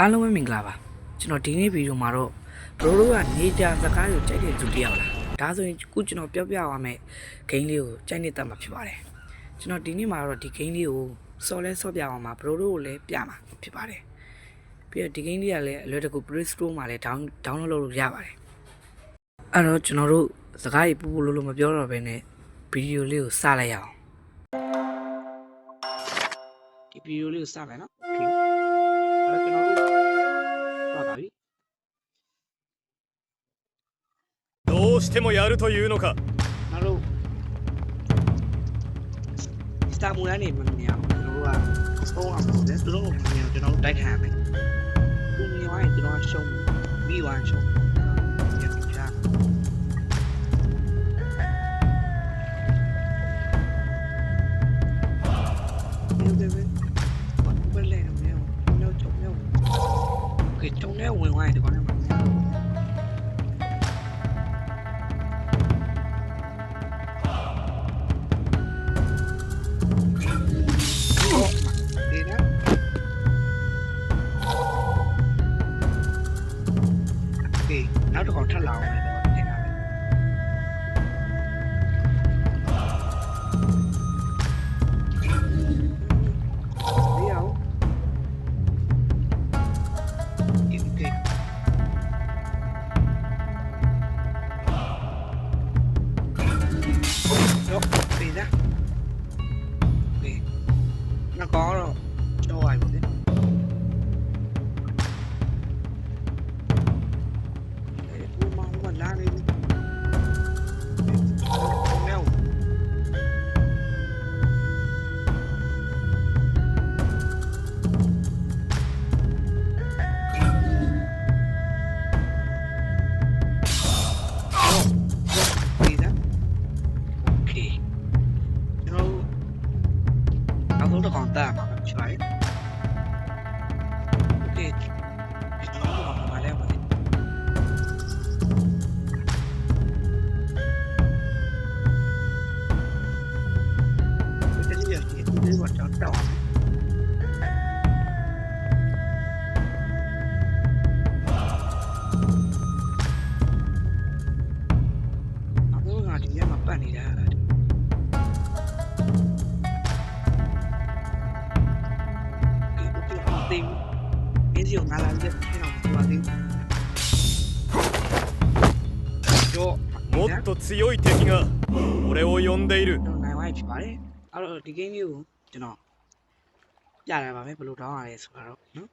အားလုံးပဲမင်္ဂလာပါကျွန်တော်ဒီနေ့ဗီဒီယိုမှာတော့ဘရိုတို့ကနေကြစကားကိုကြိုက်တဲ့သူတယောက်လားဒါဆိုရင်ခုကျွန်တော်ပြောပြရမယ်ဂိမ်းလေးကိုကြိုက်နေတတ်မှာဖြစ်ပါတယ်ကျွန်တော်ဒီနေ့မှာတော့ဒီဂိမ်းလေးကိုစော်လဲဆော့ပြအောင်မှာဘရိုတို့ကိုလည်းပြမှာဖြစ်ပါတယ်ပြီးတော့ဒီဂိမ်းလေးကလည်းအလွယ်တကူ Play Store မှာလည်း download လုပ်လို့ရပါတယ်အဲ့တော့ကျွန်တော်တို့စကားကြီးပူပူလို့မပြောတော့ဘဲနဲ့ဗီဒီယိုလေးကိုစလိုက်ရအောင်ဒီဗီဒီယိုလေးကိုစမယ်နော်โอเคအဲ့တော့ကျွန်တော်တို့ဟုတ်ပါပြီどうしてもやるというのか。なるほど。スターもやねえもんね。ကျွန်တော်ကဆုံးအောင်လုပ်တယ်သူတို့ကကျွန်တော်တိုက်ခံရမယ်သူမျိုးဝိုင်းကျွန်တော်ရှုံးပြီးဝိုင်းရှုံးရပြီချာဘယ်လဲမင်းတို့ချုံနေโอเคချုံနေဝင်ဝိုင်းဒီကောင်နဲ့နောက်တစ်ခေါက်ထပ်လာအောင်လည်းတင်တာပဲဒီအောင်ဒီကေတော့ပြေးတာပြေးနောက်တော့ကျော်လိုက်ပါလေကောင်တာမှာဖြစ်ပါရဲ့โอเคကျွန်တော်တို့ကဘာလဲမသိဘူးဒီလိုဒီလိုတော့တော့အခုကဒီရက်မှာပတ်နေတာဒီငါလာတဲ့ဖြစ်အောင်ဒီပါသေးもっと強い敵が俺を呼んでいる。နိုင်ဝိုင်းဖြစ်ပါတယ်အဲ့တော့ဒီ game လေးကိုကျွန်တော်ပြရပါမယ်ဘယ်လိုတောင်းရလဲဆိုတော့နော်